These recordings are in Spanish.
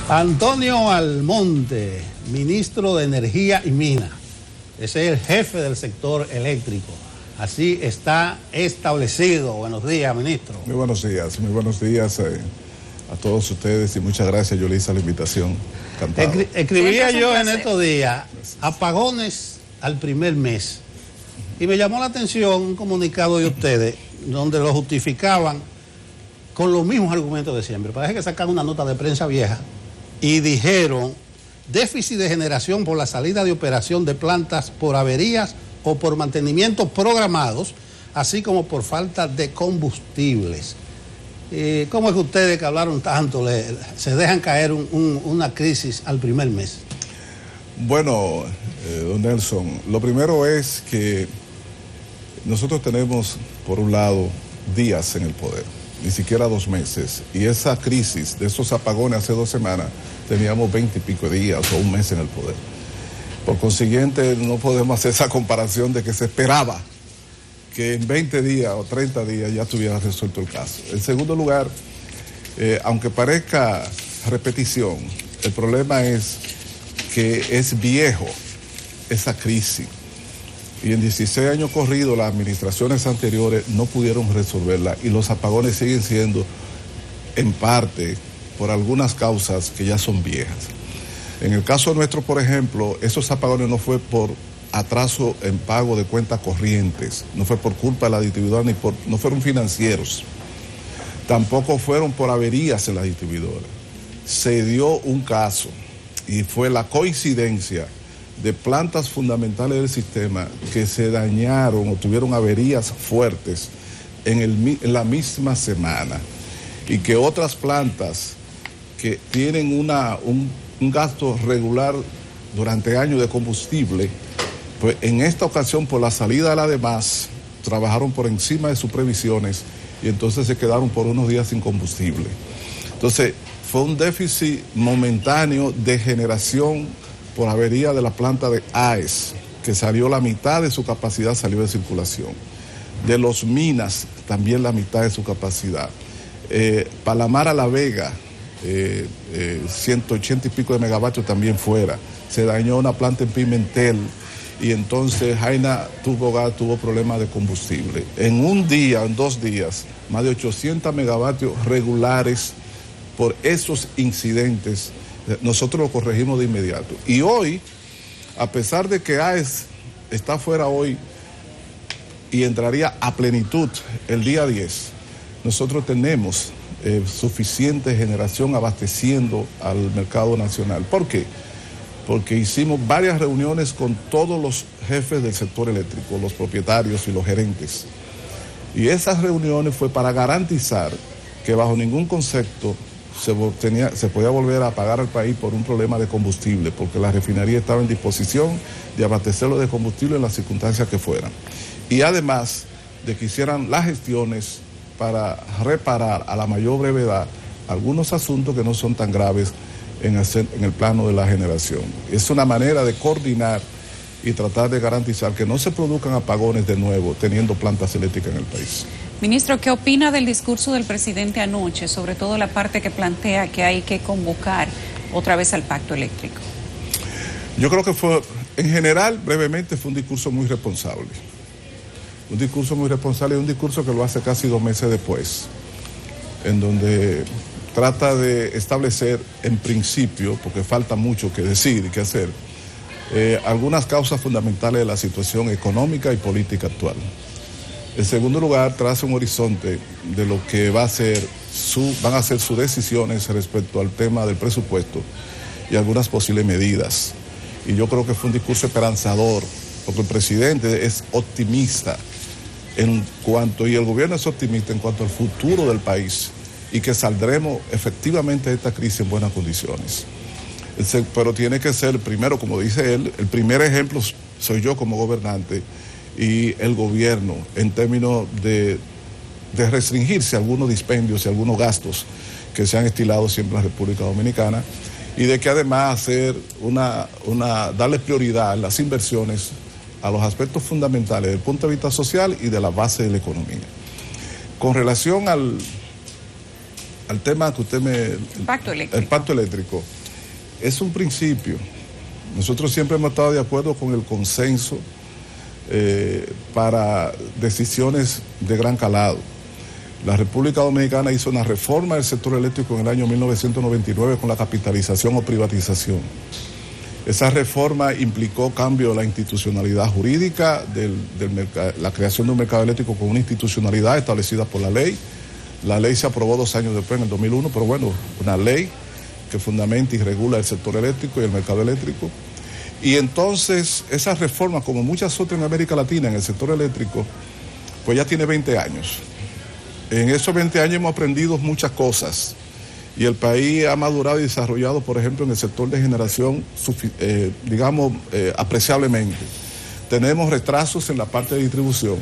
Antonio Almonte, ministro de Energía y Minas. Ese es el jefe del sector eléctrico. Así está establecido. Buenos días, ministro. Muy buenos días a todos ustedes y muchas gracias, Yolisa, a la invitación. Encantado. Escribía yo en estos días apagones al primer mes y me llamó la atención un comunicado de ustedes donde lo justificaban con los mismos argumentos de siempre. Parece que sacaron una nota de prensa vieja y dijeron déficit de generación por la salida de operación de plantas por averías o por mantenimientos programados, así como por falta de combustibles. ¿Cómo es que ustedes que hablaron tanto se dejan caer una crisis al primer mes? Bueno, don Nelson, lo primero es que nosotros tenemos, por un lado, días en el poder, ni siquiera 2 meses, y esa crisis de esos apagones hace 2 semanas, teníamos 20 y pico días o 1 mes en el poder. Por consiguiente, no podemos hacer esa comparación de que se esperaba que en 20 días o 30 días ya estuviera resuelto el caso. En segundo lugar, aunque parezca repetición, el problema es que es viejo esa crisis. Y en 16 años corridos las administraciones anteriores no pudieron resolverla y los apagones siguen siendo en parte por algunas causas que ya son viejas. En el caso nuestro, por ejemplo, esos apagones no fue por atraso en pago de cuentas corrientes, no fue por culpa de la distribuidora, no fueron financieros, tampoco fueron por averías en la distribuidora. Se dio un caso y fue la coincidencia de plantas fundamentales del sistema que se dañaron o tuvieron averías fuertes en la misma semana y que otras plantas que tienen un gasto regular durante años de combustible, pues en esta ocasión por la salida de la demás trabajaron por encima de sus previsiones y entonces se quedaron por unos días sin combustible. Entonces fue un déficit momentáneo de generación por avería de la planta de AES, que salió la mitad de su capacidad, salió de circulación. De los Minas, también la mitad de su capacidad. Palamar a La Vega, 180 y pico de megavatios también fuera. Se dañó una planta en Pimentel y entonces Jaina tuvo problemas de combustible. En un día, en 2 días, más de 800 megavatios regulares por esos incidentes. Nosotros lo corregimos de inmediato. Y hoy, a pesar de que AES está fuera hoy y entraría a plenitud el día 10, nosotros tenemos suficiente generación abasteciendo al mercado nacional. ¿Por qué? Porque hicimos varias reuniones con todos los jefes del sector eléctrico, los propietarios y los gerentes. Y esas reuniones fue para garantizar que bajo ningún concepto se podía volver a pagar al país por un problema de combustible, porque la refinería estaba en disposición de abastecerlo de combustible en las circunstancias que fueran. Y además de que hicieran las gestiones para reparar a la mayor brevedad algunos asuntos que no son tan graves en el plano de la generación. Es una manera de coordinar y tratar de garantizar que no se produzcan apagones de nuevo teniendo plantas eléctricas en el país. Ministro, ¿qué opina del discurso del presidente anoche, sobre todo la parte que plantea que hay que convocar otra vez al pacto eléctrico? Yo creo que en general, brevemente, fue un discurso muy responsable. Un discurso muy responsable y un discurso que lo hace casi 2 meses después, en donde trata de establecer en principio, porque falta mucho que decir y que hacer, algunas causas fundamentales de la situación económica y política actual. En segundo lugar, traza un horizonte de lo que van a ser sus decisiones respecto al tema del presupuesto y algunas posibles medidas. Y yo creo que fue un discurso esperanzador, porque el presidente es optimista y el gobierno es optimista en cuanto al futuro del país y que saldremos efectivamente de esta crisis en buenas condiciones. Pero tiene que ser, primero, como dice él, el primer ejemplo soy yo como gobernante y el gobierno en términos de restringirse algunos dispendios y algunos gastos que se han estilado siempre en la República Dominicana y de que además darle prioridad a las inversiones a los aspectos fundamentales desde el punto de vista social y de la base de la economía. Con relación al tema que usted me... El pacto eléctrico. Es un principio. Nosotros siempre hemos estado de acuerdo con el consenso para decisiones de gran calado. La República Dominicana hizo una reforma del sector eléctrico en el año 1999 con la capitalización o privatización. Esa reforma implicó cambio de la institucionalidad jurídica, la creación de un mercado eléctrico con una institucionalidad establecida por la ley. La ley se aprobó 2 años después, en el 2001, pero bueno, una ley que fundamenta y regula el sector eléctrico y el mercado eléctrico. Y entonces esa reforma, como muchas otras en América Latina en el sector eléctrico, pues ya tiene 20 años. En esos 20 años hemos aprendido muchas cosas y el país ha madurado y desarrollado, por ejemplo, en el sector de generación, apreciablemente. Tenemos retrasos en la parte de distribución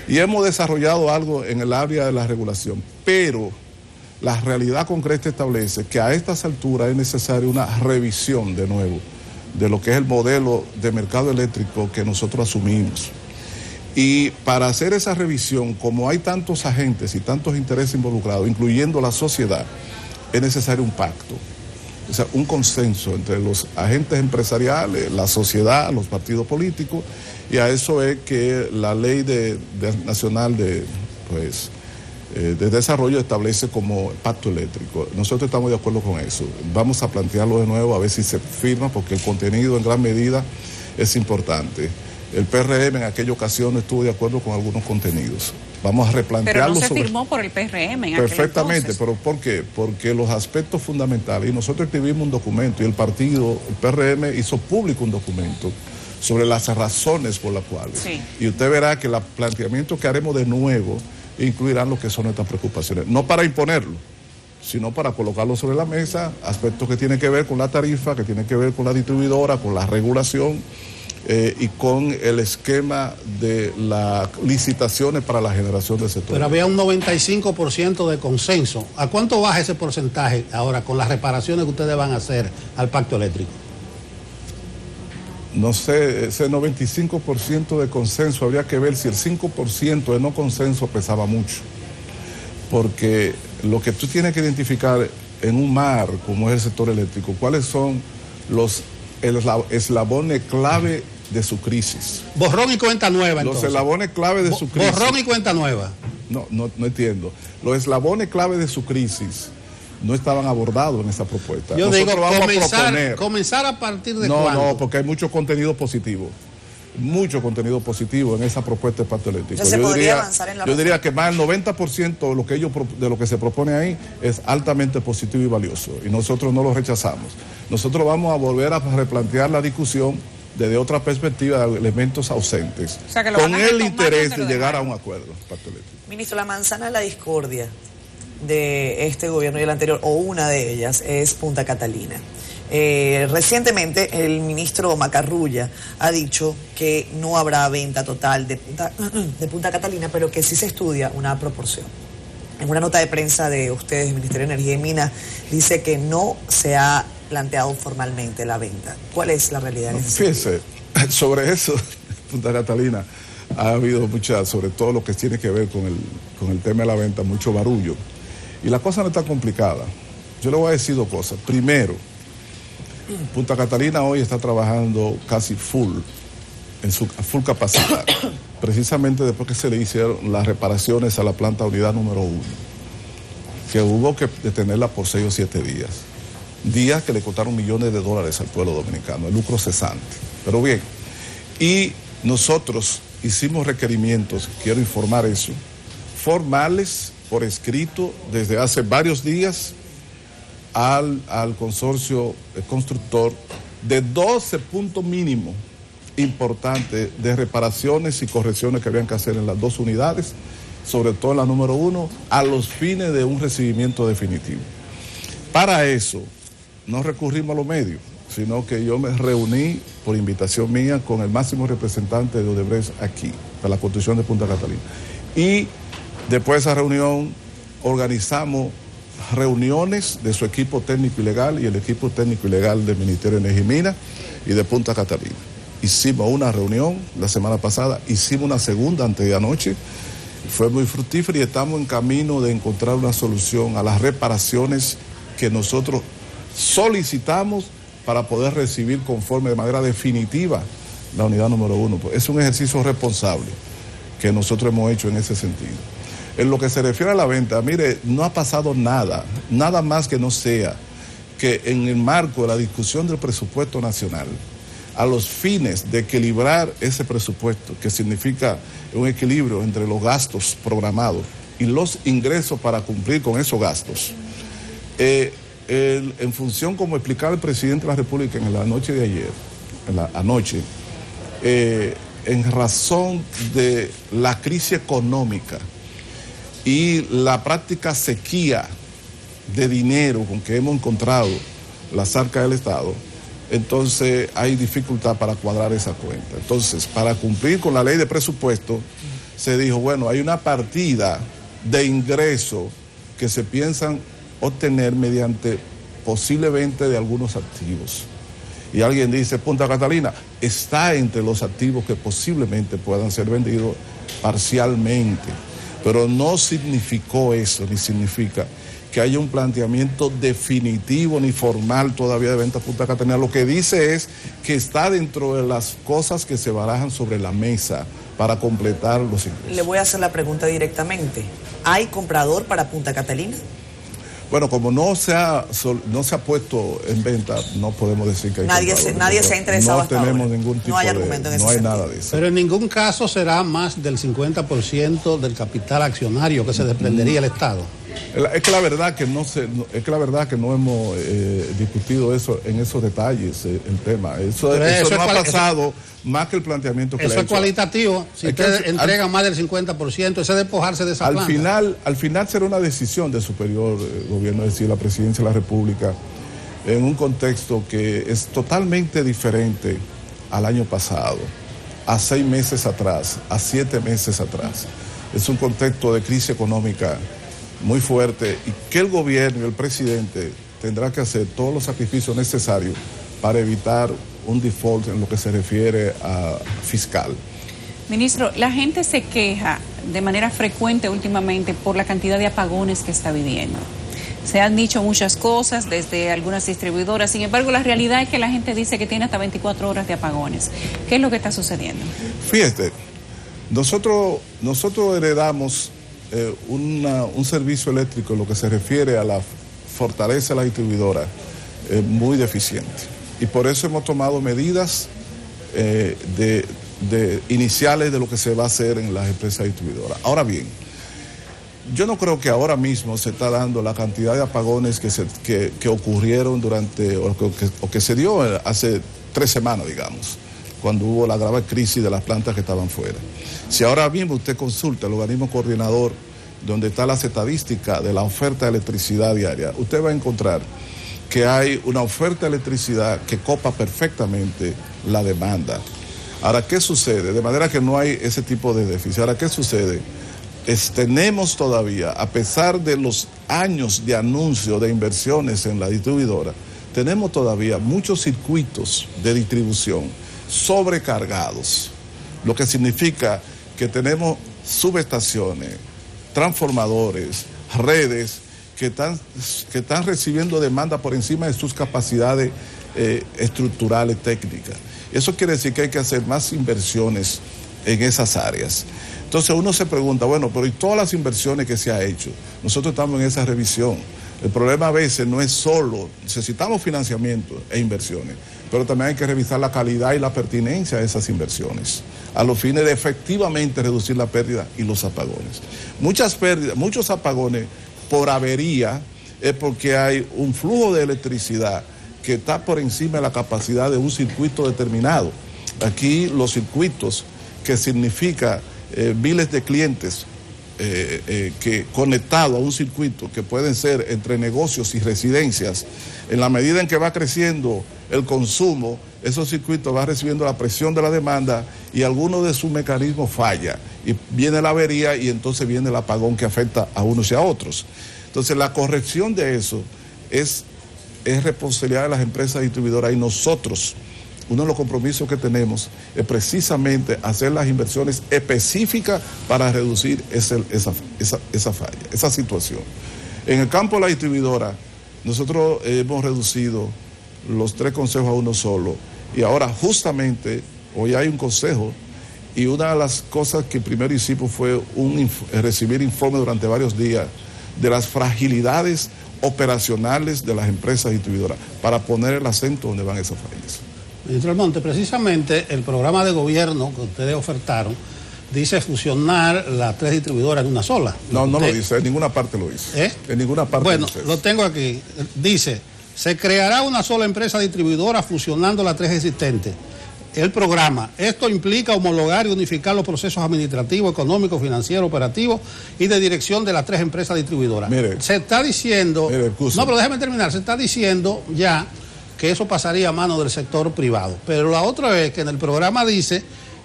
y hemos desarrollado algo en el área de la regulación, pero la realidad concreta establece que a estas alturas es necesaria una revisión de nuevo de lo que es el modelo de mercado eléctrico que nosotros asumimos. Y para hacer esa revisión, como hay tantos agentes y tantos intereses involucrados, incluyendo la sociedad, es necesario un pacto, o sea, un consenso entre los agentes empresariales, la sociedad, los partidos políticos, y a eso es que la ley nacional de desarrollo establece como pacto eléctrico. Nosotros estamos de acuerdo con eso. Vamos a plantearlo de nuevo, a ver si se firma, porque el contenido en gran medida es importante. El PRM en aquella ocasión no estuvo de acuerdo con algunos contenidos. Vamos a replantearlo. Pero no se firmó por el PRM en perfectamente, pero ¿por qué? Porque los aspectos fundamentales, y nosotros escribimos un documento, y el PRM hizo público un documento sobre las razones por las cuales. Sí. Y usted verá que el planteamiento que haremos de nuevo incluirán lo que son nuestras preocupaciones. No para imponerlo, sino para colocarlo sobre la mesa, aspectos que tienen que ver con la tarifa, que tienen que ver con la distribuidora, con la regulación, y con el esquema de las licitaciones para la generación de sector. Pero había un 95% de consenso. ¿A cuánto baja ese porcentaje ahora con las reparaciones que ustedes van a hacer al pacto eléctrico? No sé, ese 95% de consenso, habría que ver si el 5% de no consenso pesaba mucho. Porque lo que tú tienes que identificar en un mar como es el sector eléctrico, cuáles son los eslabones clave de su crisis. Borrón y cuenta nueva, entonces. Los eslabones clave de su crisis. Borrón y cuenta nueva. No entiendo. Los eslabones clave de su crisis no estaban abordados en esa propuesta. Yo digo, comenzar a partir de ¿cuándo? No, porque hay mucho contenido positivo. Mucho contenido positivo en esa propuesta de pacto eléctrico. Yo diría que más del 90% de lo que se propone ahí es altamente positivo y valioso, y nosotros no lo rechazamos. Nosotros vamos a volver a replantear la discusión desde otra perspectiva de elementos ausentes, o sea, con el interés de llegar a un acuerdo. Pacto eléctrico. Ministro, la manzana de la discordia de este gobierno y el anterior, o una de ellas, es Punta Catalina. Recientemente el ministro Macarrulla ha dicho que no habrá venta total de Punta Catalina, pero que sí se estudia una proporción. En una nota de prensa de ustedes, Ministerio de Energía y Minas, dice que no se ha planteado formalmente la venta. ¿Cuál es la realidad? Fíjese, sobre eso, Punta Catalina, ha habido mucha, sobre todo lo que tiene que ver con el tema de la venta, mucho barullo. Y la cosa no está complicada. Yo le voy a decir dos cosas. Primero, Punta Catalina hoy está trabajando casi en su full capacidad, precisamente después que se le hicieron las reparaciones a la planta unidad número 1, que hubo que detenerla por 6 o 7 días que le costaron millones de dólares al pueblo dominicano, el lucro cesante. Pero bien, y nosotros hicimos requerimientos, quiero informar eso, formales por escrito desde hace varios días al consorcio constructor de 12 puntos mínimos importantes de reparaciones y correcciones que habían que hacer en las 2 unidades, sobre todo en la número 1, a los fines de un recibimiento definitivo. Para eso no recurrimos a los medios, sino que yo me reuní por invitación mía con el máximo representante de Odebrecht aquí, para la construcción de Punta Catalina. Y después de esa reunión organizamos reuniones de su equipo técnico y legal y el equipo técnico y legal del Ministerio de Energía y Minas y de Punta Catalina. Hicimos una reunión la semana pasada, hicimos una segunda antes de anoche, fue muy fructífera y estamos en camino de encontrar una solución a las reparaciones que nosotros solicitamos para poder recibir conforme de manera definitiva la unidad número 1. Es un ejercicio responsable que nosotros hemos hecho en ese sentido. En lo que se refiere a la venta, mire, no ha pasado nada más que no sea que en el marco de la discusión del presupuesto nacional, a los fines de equilibrar ese presupuesto, que significa un equilibrio entre los gastos programados y los ingresos para cumplir con esos gastos, en función, como explicaba el presidente de la República en la noche de ayer, en razón de la crisis económica y la práctica sequía de dinero con que hemos encontrado las arcas del Estado, entonces hay dificultad para cuadrar esa cuenta. Entonces, para cumplir con la ley de presupuesto, se dijo, bueno, hay una partida de ingreso que se piensan obtener mediante posible venta de algunos activos. Y alguien dice, Punta Catalina está entre los activos que posiblemente puedan ser vendidos parcialmente, pero no significó eso, ni significa que haya un planteamiento definitivo ni formal todavía de venta Punta Catalina. Lo que dice es que está dentro de las cosas que se barajan sobre la mesa para completar los ingresos. Le voy a hacer la pregunta directamente. ¿Hay comprador para Punta Catalina? Bueno, como no se ha puesto en venta, no podemos decir que hay nadie se ha interesado hasta ahora. No tenemos ningún tipo no hay argumento en ese no hay sentido. nada de eso. Pero en ningún caso será más del 50% del capital accionario que se desprendería el Estado. Es que la verdad que no hemos discutido eso en esos detalles, el tema. Eso no ha pasado más que el planteamiento que le he hecho. Eso es cualitativo. Si usted entrega más del 50%, ese es despojarse de esa planta. Al final será una decisión del superior gobierno, es decir, la presidencia de la República, en un contexto que es totalmente diferente al año pasado, a 6 meses atrás, a 7 meses atrás. Es un contexto de crisis económica muy fuerte y que el gobierno y el presidente tendrá que hacer todos los sacrificios necesarios para evitar un default en lo que se refiere a fiscal. Ministro, la gente se queja de manera frecuente últimamente por la cantidad de apagones que está viviendo. Se han dicho muchas cosas desde algunas distribuidoras, sin embargo la realidad es que la gente dice que tiene hasta 24 horas de apagones. ¿Qué es lo que está sucediendo? Fíjate, nosotros heredamos un servicio eléctrico en lo que se refiere a la fortaleza de la distribuidora muy deficiente. Y por eso hemos tomado medidas iniciales de lo que se va a hacer en las empresas distribuidoras. Ahora bien, yo no creo que ahora mismo se está dando la cantidad de apagones que ocurrieron durante, o que se dio hace 3 semanas, digamos, cuando hubo la grave crisis de las plantas que estaban fuera. Si ahora mismo usted consulta el organismo coordinador donde está las estadísticas de la oferta de electricidad diaria, usted va a encontrar que hay una oferta de electricidad que copa perfectamente la demanda. Ahora, ¿qué sucede? De manera que no hay ese tipo de déficit. Ahora, ¿qué sucede? Tenemos todavía, a pesar de los años de anuncio de inversiones en la distribuidora, tenemos todavía muchos circuitos de distribución sobrecargados, lo que significa que tenemos subestaciones, transformadores, redes que están recibiendo demanda por encima de sus capacidades estructurales, técnicas. Eso quiere decir que hay que hacer más inversiones en esas áreas. Entonces uno se pregunta, bueno, pero ¿y todas las inversiones que se ha hecho? Nosotros estamos en esa revisión. El problema a veces no es solo, necesitamos financiamiento e inversiones, pero también hay que revisar la calidad y la pertinencia de esas inversiones, a los fines de efectivamente reducir la pérdida y los apagones. Muchas pérdidas, muchos apagones por avería es porque hay un flujo de electricidad que está por encima de la capacidad de un circuito determinado. Aquí los circuitos, que significa miles de clientes que conectados a un circuito que pueden ser entre negocios y residencias, en la medida en que va creciendo el consumo, esos circuitos van recibiendo la presión de la demanda y alguno de sus mecanismos falla y viene la avería y entonces viene el apagón que afecta a unos y a otros. Entonces la corrección de eso es responsabilidad de las empresas distribuidoras y nosotros uno de los compromisos que tenemos es precisamente hacer las inversiones específicas para reducir esa falla, esa situación. En el campo de la distribuidora, nosotros hemos reducido los 3 consejos a uno solo, y ahora justamente hoy hay un consejo, y una de las cosas que primero hicimos fue recibir informes durante varios días de las fragilidades operacionales de las empresas distribuidoras para poner el acento donde van esas fallas. Ministro Almonte, precisamente el programa de gobierno que ustedes ofertaron dice fusionar las 3 distribuidoras en una sola. No lo dice, en ninguna parte lo dice. En ninguna parte. Bueno, lo tengo aquí. Dice, se creará una sola empresa distribuidora fusionando las 3 existentes. El programa. Esto implica homologar y unificar los procesos administrativos, económicos, financieros, operativos y de dirección de las 3 empresas distribuidoras. Mire, se está diciendo... no, pero déjeme terminar. Se está diciendo ya que eso pasaría a mano del sector privado. Pero la otra es que en el programa dice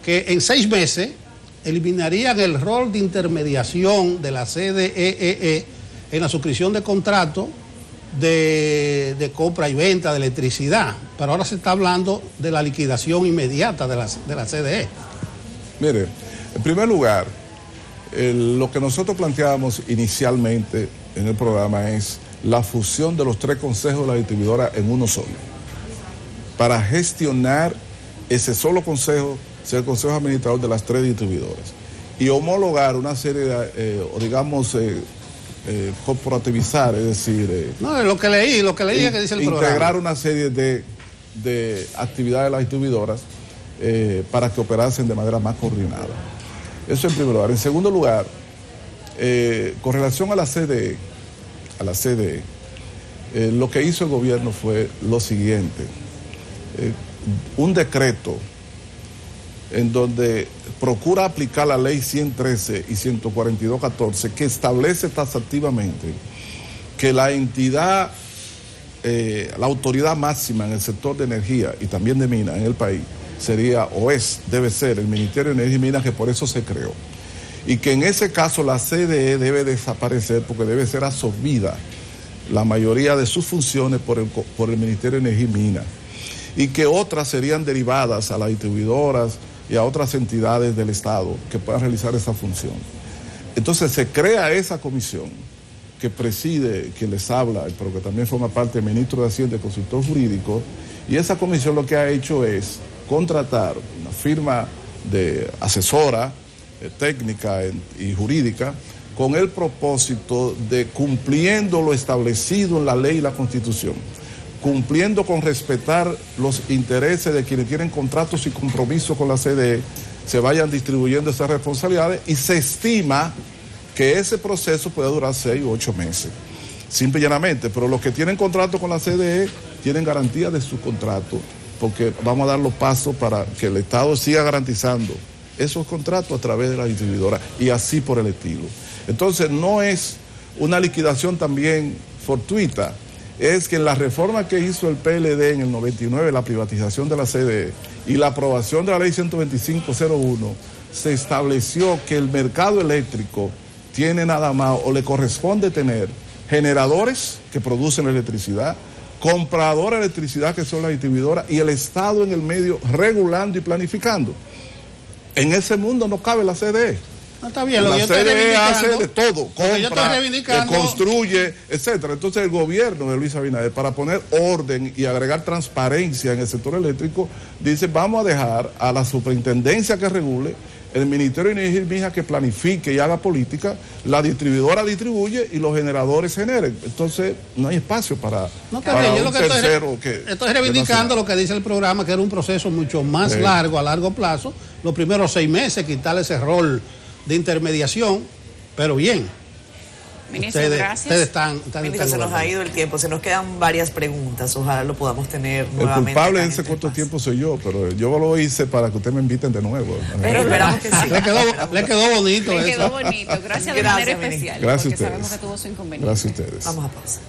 que en 6 meses eliminarían el rol de intermediación de la CDEE en la suscripción de contratos de compra y venta de electricidad, pero ahora se está hablando de la liquidación inmediata de la CDE. Mire, en primer lugar, lo que nosotros planteábamos inicialmente en el programa es la fusión de los 3 consejos de la distribuidora en uno solo, para gestionar ese solo consejo, ser el consejo administrador de las 3 distribuidoras, y homologar una serie de, corporativizar, es decir... no, lo que leí es que dice el programa. Integrar una serie de actividades de las distribuidoras para que operasen de manera más coordinada. Eso en primer lugar. En segundo lugar, con relación a la CDE, lo que hizo el gobierno fue lo siguiente. Un decreto en donde procura aplicar la ley 113 y 142.14, que establece taxativamente que la entidad, la autoridad máxima en el sector de energía y también de minas en el país sería debe ser el Ministerio de Energía y Minas, que por eso se creó. Y que en ese caso la CDE debe desaparecer porque debe ser absorbida la mayoría de sus funciones por el Ministerio de Energía y Minas. Y que otras serían derivadas a las distribuidoras y a otras entidades del Estado que puedan realizar esa función. Entonces se crea esa comisión que preside, que les habla, pero que también forma parte del ministro de Hacienda, el consultor jurídico, y esa comisión lo que ha hecho es contratar una firma de asesora técnica y jurídica con el propósito de, cumpliendo lo establecido en la ley y la Constitución, cumpliendo con respetar los intereses de quienes tienen contratos y compromisos con la CDE, se vayan distribuyendo esas responsabilidades, y se estima que ese proceso puede durar 6 u 8 meses, simple y llanamente. Pero los que tienen contrato con la CDE tienen garantía de su contrato, porque vamos a dar los pasos para que el Estado siga garantizando esos contratos a través de la distribuidora, y así por el estilo. Entonces no es una liquidación también fortuita, es que en la reforma que hizo el PLD en el 99, la privatización de la CDE y la aprobación de la ley 125.01, se estableció que el mercado eléctrico tiene nada más, o le corresponde tener, generadores que producen electricidad, compradores de electricidad que son las distribuidoras, y el Estado en el medio regulando y planificando. En ese mundo no cabe la CDE. No, está bien, lo la que yo estoy CDE hace de todo, compra, reivindicando... construye, etcétera. Entonces el gobierno de Luis Abinader, para poner orden y agregar transparencia en el sector eléctrico, dice: vamos a dejar a la superintendencia que regule, el Ministerio de Energía y Minas que planifique y haga política, la distribuidora distribuye y los generadores generen. Entonces no hay espacio para, no, para bien, yo lo que tercero estoy reivindicando lo que dice el programa, que era un proceso mucho más largo, a largo plazo, los primeros 6 meses, quitarle ese rol de intermediación, pero bien. Ministro, gracias. Ustedes están Ministro, se nos ha ido el tiempo, se nos quedan varias preguntas, ojalá lo podamos tener nuevamente. El culpable de ese corto tiempo soy yo, pero yo lo hice para que usted me inviten de nuevo. Pero esperamos que sí. Le quedó bonito eso. Le quedó bonito, gracias de manera especial. Gracias a ustedes. Sabemos que tuvo su inconveniente. Gracias a ustedes. Vamos a pausa.